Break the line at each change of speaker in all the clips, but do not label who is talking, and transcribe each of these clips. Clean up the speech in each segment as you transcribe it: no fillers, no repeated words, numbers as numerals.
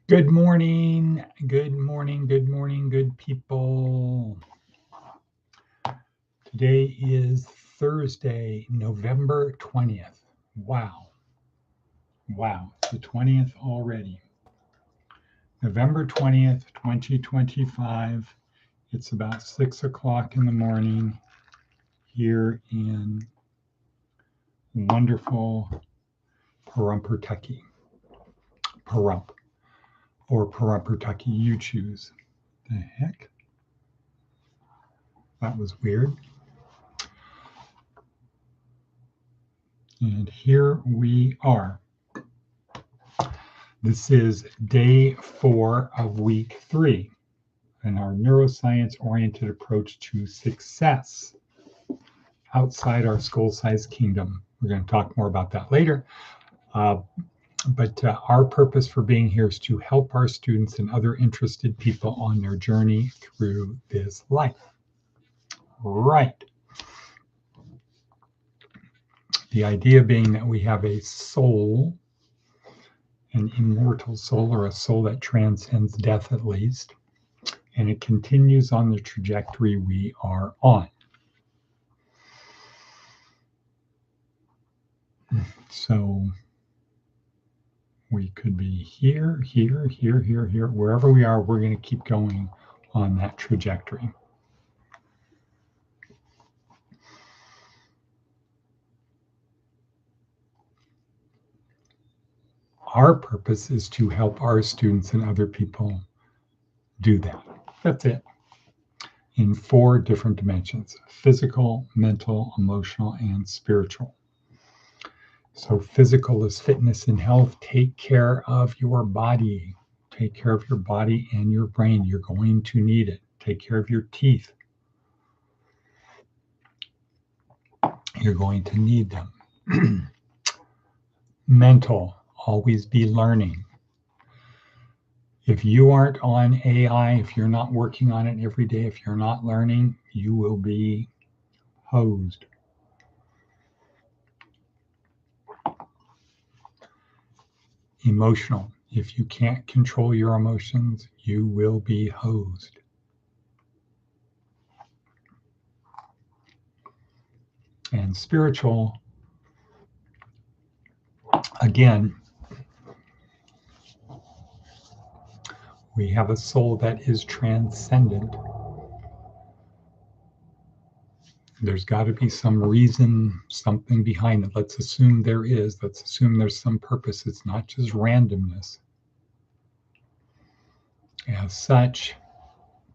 Good morning, good morning, good morning, good people. Today is Thursday, November 20th. Wow, wow, it's the 20th already. November 20th, 2025. It's about 6 o'clock in the morning here in wonderful Pahrump, Pahrump, or Pahrump, you choose. The heck? That was weird. And here we are. This is day 4 of week 3 in our neuroscience-oriented approach to success outside our school-sized kingdom. We're going to talk more about that later. But our purpose for being here is to help our students and other interested people on their journey through this life. Right. The idea being that we have a soul, an immortal soul, or a soul that transcends death at least, and it continues on the trajectory we are on. So we could be here, here, here, here, here, wherever we are, we're going to keep going on that trajectory. Our purpose is to help our students and other people do that. That's it. In 4 different dimensions: physical, mental, emotional, and spiritual. So physical is fitness and health. Take care of your body. Take care of your body and your brain. You're going to need it. Take care of your teeth. You're going to need them. Mental, always be learning. If you aren't on AI, if you're not working on it every day, if you're not learning, you will be hosed. Emotional, if you can't control your emotions, you will be hosed. And spiritual, again, we have a soul that is transcendent. There's got to be some reason, something behind it. Let's assume there is. Let's assume there's some purpose. It's not just randomness. As such,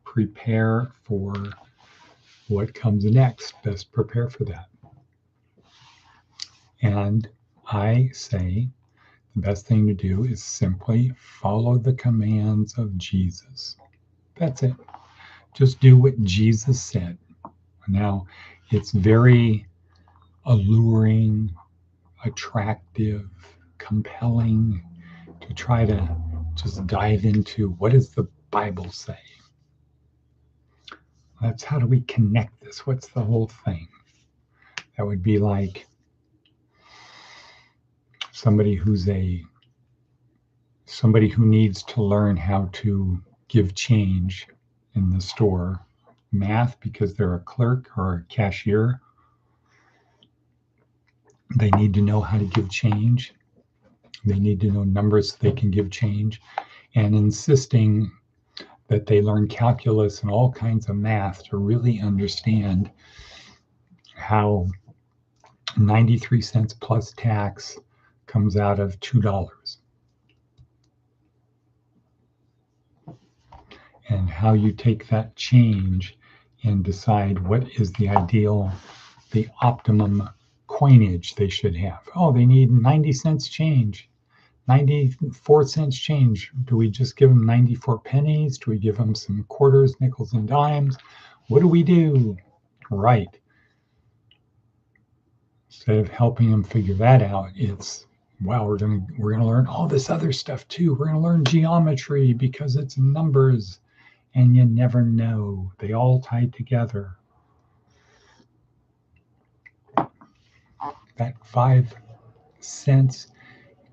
prepare for what comes next. Best prepare for that. And I say the best thing to do is simply follow the commands of Jesus. That's it. Just do what Jesus said. Now, it's very alluring, attractive, compelling to try to just dive into what does the Bible say? That's how do we connect this? What's the whole thing? That would be like somebody who needs to learn how to give change in the store. Math, because they're a clerk or a cashier, they need to know how to give change. They need to know numbers so they can give change, and insisting that they learn calculus and all kinds of math to really understand how 93 cents plus tax comes out of $2, and how you take that change and decide what is the ideal, the optimum coinage they should have. Oh, they need 90 cents change, 94 cents change. Do we just give them 94 pennies? Do we give them some quarters, nickels, and dimes? What do we do? Right. Instead of helping them figure that out, it's, wow, we're gonna learn all this other stuff too. We're gonna learn geometry because it's numbers, and you never know. They all tie together. That 5 cents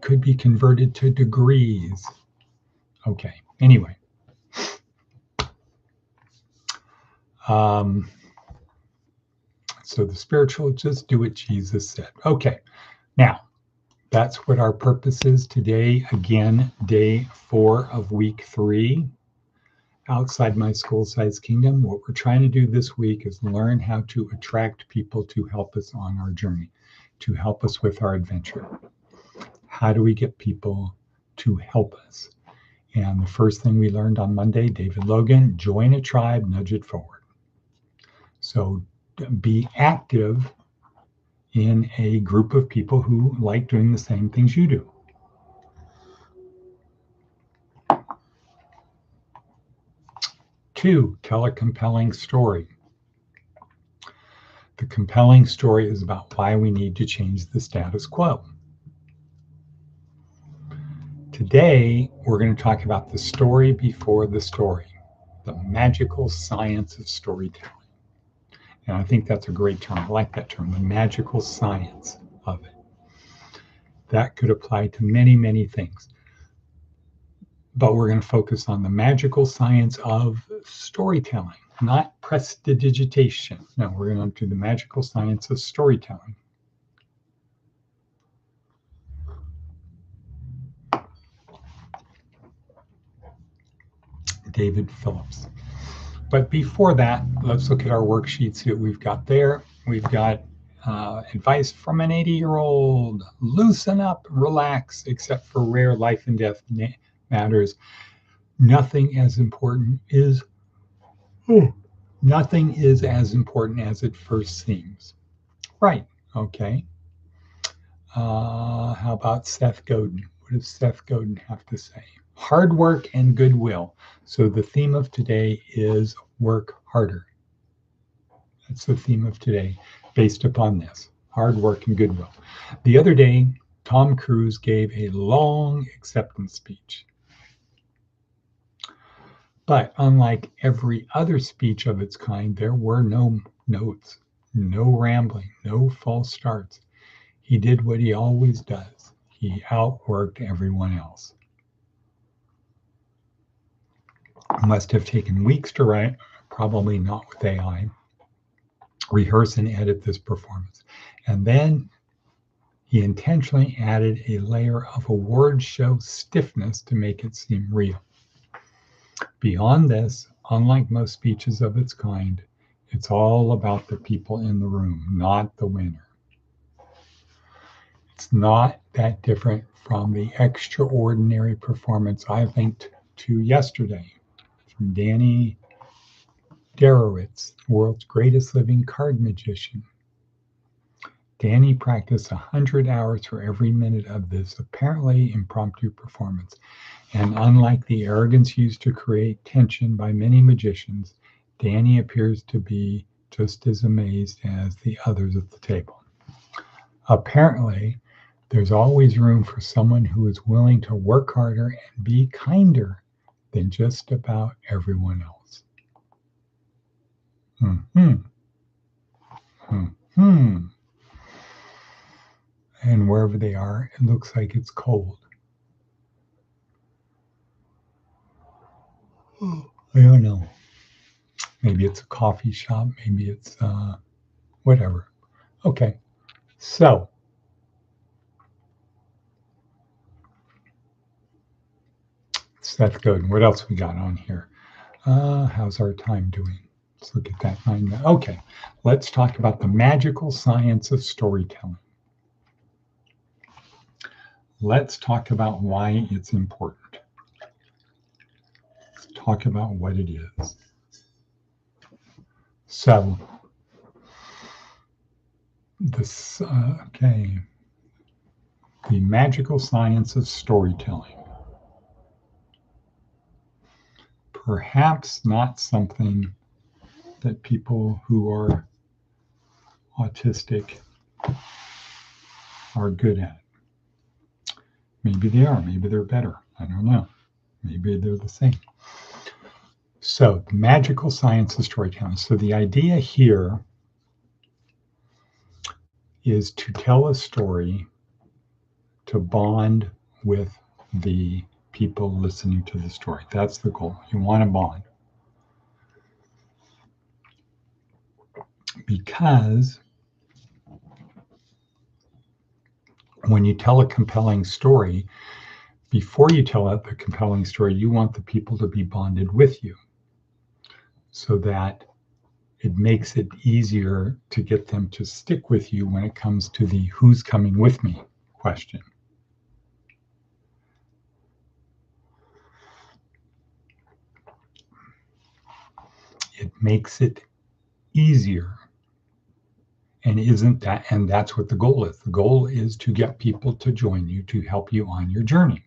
could be converted to degrees Okay, anyway. So the spiritual, just do what Jesus said. Okay, now that's what our purpose is today. Again, day 4 of week 3. Outside my school-sized kingdom, what we're trying to do this week is learn how to attract people to help us on our journey, to help us with our adventure. How do we get people to help us? And the first thing we learned on Monday, David Logan, join a tribe, nudge it forward. So be active in a group of people who like doing the same things you do. 2, tell a compelling story. The compelling story is about why we need to change the status quo. Today, we're going to talk about the story before the story, the magical science of storytelling. And I think that's a great term. I like that term, the magical science of it. That could apply to many, many things. But we're going to focus on the magical science of storytelling, not prestidigitation. No, we're going to do the magical science of storytelling. David Phillips. But before that, let's look at our worksheet, see what we've got there. We've got advice from an 80-year-old. Loosen up, relax, except for rare life and death matters. Nothing as important is as important as it first seems. Right. Okay. How about Seth Godin? What does Seth Godin have to say? Hard work and goodwill. So the theme of today is work harder. That's the theme of today, based upon this, hard work and goodwill. The other day, Tom Cruise gave a long acceptance speech. But unlike every other speech of its kind, there were no notes, no rambling, no false starts. He did what he always does. He outworked everyone else. Must have taken weeks to write, probably not with AI. Rehearse and edit this performance. And then he intentionally added a layer of award show stiffness to make it seem real. Beyond this, unlike most speeches of its kind, it's all about the people in the room, not the winner. It's not that different from the extraordinary performance I linked to yesterday from Danny Darowitz, the world's greatest living card magician. Danny practiced 100 hours for every minute of this apparently impromptu performance. And unlike the arrogance used to create tension by many magicians, Danny appears to be just as amazed as the others at the table. Apparently, there's always room for someone who is willing to work harder and be kinder than just about everyone else. And wherever they are, it looks like it's cold. I don't know. Maybe it's a coffee shop. Maybe it's whatever. Okay. So Seth Godin. What else we got on here? How's our time doing? Let's look at that 9 minutes. Okay. Let's talk about the magical science of storytelling. Let's talk about why it's important. Let's talk about what it is. So, this, the magical science of storytelling. Perhaps not something that people who are autistic are good at. Maybe they are, maybe they're better. I don't know. Maybe they're the same. So, the magical science of storytelling. So, the idea here is to tell a story to bond with the people listening to the story. That's the goal. You want to bond. Because when you tell a compelling story, before you tell the compelling story, you want the people to be bonded with you so that it makes it easier to get them to stick with you when it comes to the who's coming with me question. It makes it easier. And that's what the goal is. The goal is to get people to join you, to help you on your journey.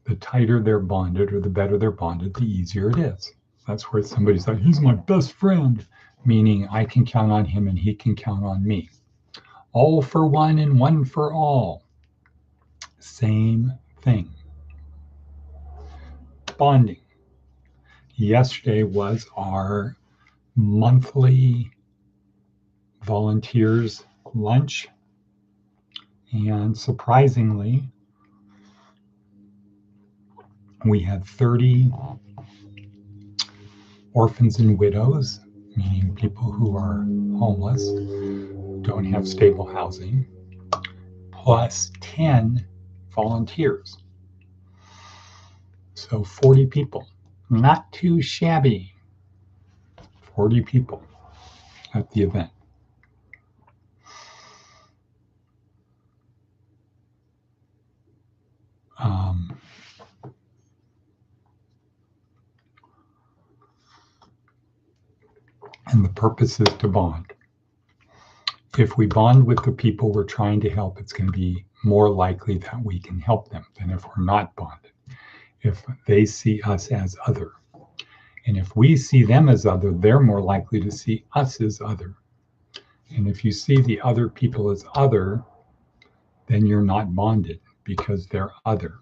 The tighter they're bonded or the better they're bonded, the easier it is. That's where somebody's like, he's my best friend, meaning I can count on him and he can count on me. All for one and one for all. Same thing. Bonding. Yesterday was our monthly volunteers lunch. And surprisingly, we had 30 orphans and widows, meaning people who are homeless, don't have stable housing, plus 10 volunteers. So 40 people. Not too shabby. 40 people at the event. And the purpose is to bond. If we bond with the people we're trying to help, it's going to be more likely that we can help them than if we're not bonded. If they see us as other. And if we see them as other, they're more likely to see us as other. And if you see the other people as other, then you're not bonded because they're other.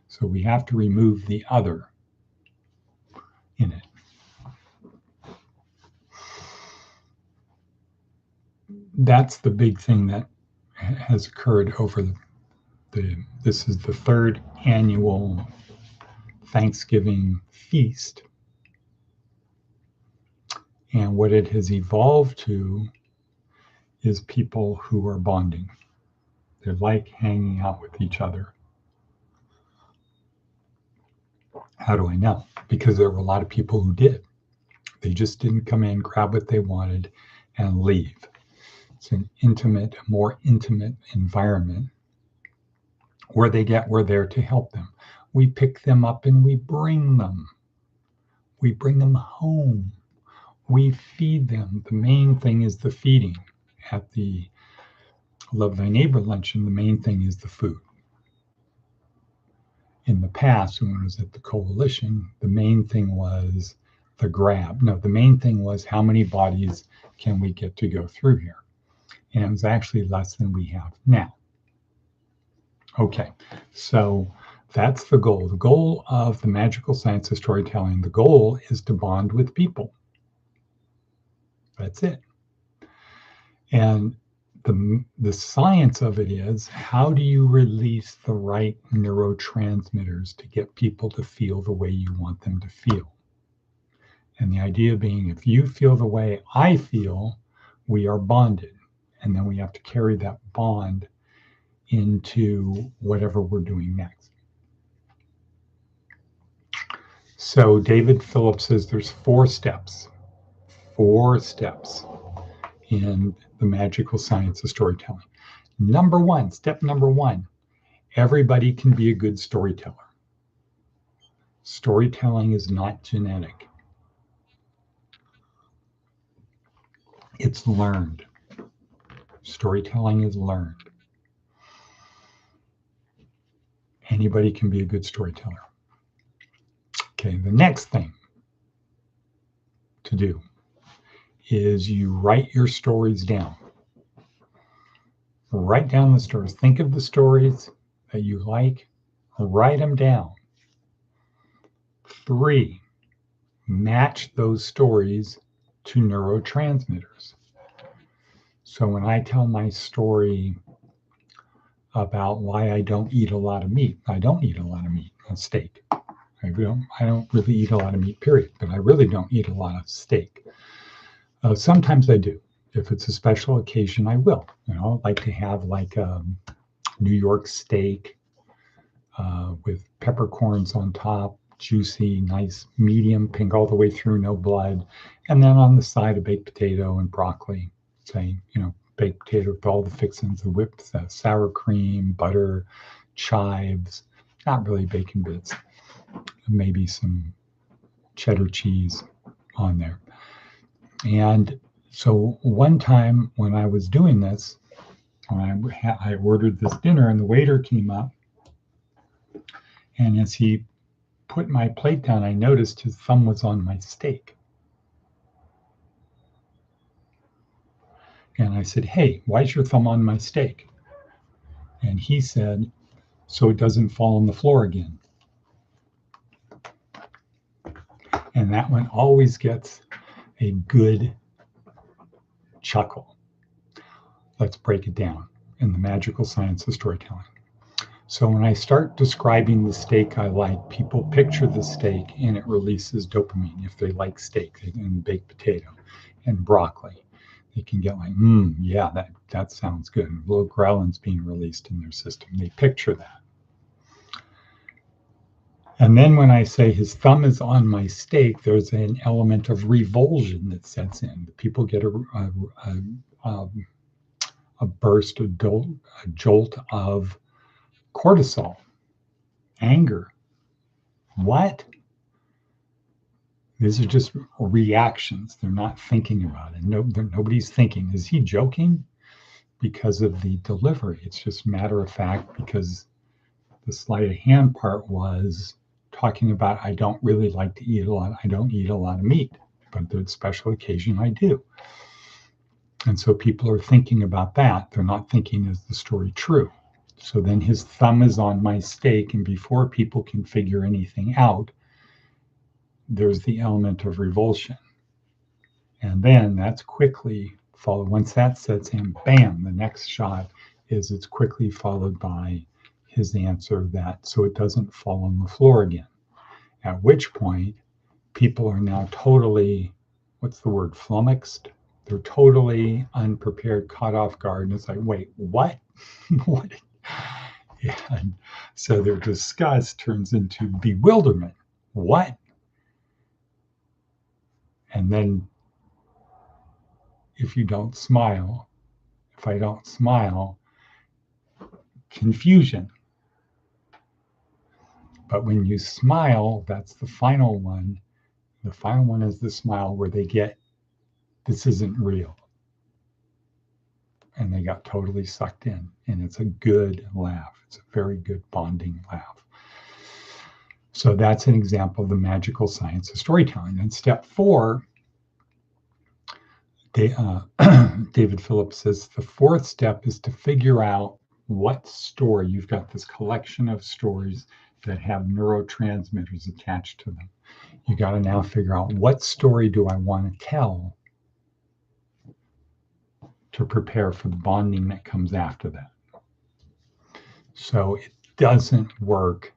So we have to remove the other in it. That's the big thing that has occurred over this is the third annual Thanksgiving feast. And what it has evolved to is people who are bonding. They like hanging out with each other. How do I know? Because there were a lot of people who did. They just didn't come in, grab what they wanted, and leave. It's an intimate, more intimate environment where we're there to help them. We pick them up and we bring them. We bring them home. We feed them. The main thing is the feeding. At the Love Thy Neighbor luncheon, the main thing is the food. In the past, when I was at the coalition, the main thing was the grab. No, the main thing was how many bodies can we get to go through here? And it was actually less than we have now. Okay, so that's the goal. The goal of the magical science of storytelling, the goal is to bond with people. That's it. And the science of it is, how do you release the right neurotransmitters to get people to feel the way you want them to feel? And the idea being, if you feel the way I feel, we are bonded. And then we have to carry that bond into whatever we're doing next. So David Phillips says there's 4 steps in the magical science of storytelling. Step number one, everybody can be a good storyteller. Storytelling is not genetic. It's learned. Storytelling is learned. Anybody can be a good storyteller. Okay, the next thing to do is you write your stories down. Write down the stories. Think of the stories that you like. Write them down. 3, match those stories to neurotransmitters. So when I tell my story about why I don't eat a lot of meat. I don't eat a lot of meat, a steak. I don't really eat a lot of meat, period, but I really don't eat a lot of steak. Sometimes I do. If it's a special occasion, I will. I like to have like a New York steak with peppercorns on top, juicy, nice, medium pink all the way through, no blood. And then on the side, a baked potato and broccoli. Say, baked potato with all the fixings, the whipped sour cream, butter, chives, not really bacon bits, maybe some cheddar cheese on there. And so one time when I was doing this, when I ordered this dinner and the waiter came up, and as he put my plate down, I noticed his thumb was on my steak. And I said, "Hey, why is your thumb on my steak?" And he said, "So it doesn't fall on the floor again." And that one always gets a good chuckle. Let's break it down in the magical science of storytelling. So when I start describing the steak I like, people picture the steak and it releases dopamine. If they like steak and baked potato and broccoli, they can get like, yeah, that sounds good. And low ghrelins being released in their system. They picture that. And then when I say his thumb is on my steak, there's an element of revulsion that sets in. People get a burst, a jolt of cortisol, anger. What? These are just reactions. They're not thinking about it. Nobody's thinking, is he joking? Because of the delivery. It's just matter of fact because the sleight of hand part was talking about I don't really like to eat a lot. I don't eat a lot of meat, but the special occasion I do. And so people are thinking about that. They're not thinking, is the story true? So then his thumb is on my steak, and before people can figure anything out, there's the element of revulsion. And then that's quickly followed. Once that sets in, bam, the next shot is it's quickly followed by his answer that so it doesn't fall on the floor again. At which point, people are now totally, what's the word, flummoxed? They're totally unprepared, caught off guard. And it's like, wait, what? What? And so their disgust turns into bewilderment. What? And then if I don't smile, confusion. But when you smile, that's the final one. The final one is the smile where they get, this isn't real. And they got totally sucked in. And it's a good laugh. It's a very good bonding laugh. So that's an example of the magical science of storytelling. And step 4, David Phillips says, the 4th step is to figure out what story. You've got this collection of stories that have neurotransmitters attached to them. You got to now figure out what story do I want to tell to prepare for the bonding that comes after that. So it doesn't work.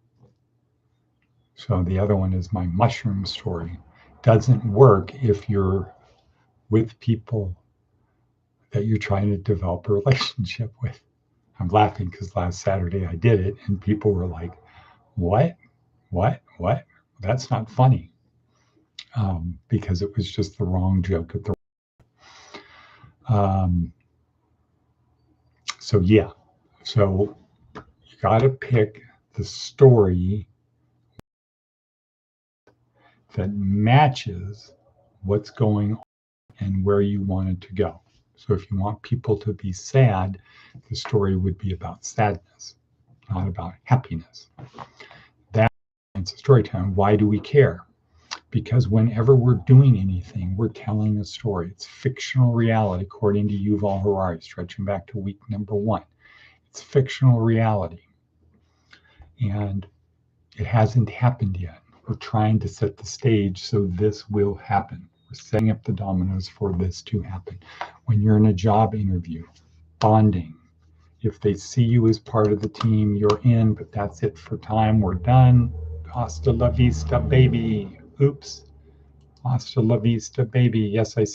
So the other one is my mushroom story. Doesn't work if you're with people that you're trying to develop a relationship with. I'm laughing because last Saturday I did it and people were like, what? That's not funny. Because it was just the wrong joke at the so you got to pick the story that matches what's going on and where you want it to go. So if you want people to be sad, the story would be about sadness, not about happiness. That's a storytelling. Why do we care? Because whenever we're doing anything, we're telling a story. It's fictional reality, according to Yuval Harari, stretching back to week number 1. It's fictional reality. And it hasn't happened yet. We're trying to set the stage so this will happen. We're setting up the dominoes for this to happen. When you're in a job interview, bonding If they see you as part of the team, you're in, but that's it for time. We're done. Hasta la vista, baby. Oops. Hasta la vista, baby. Yes, I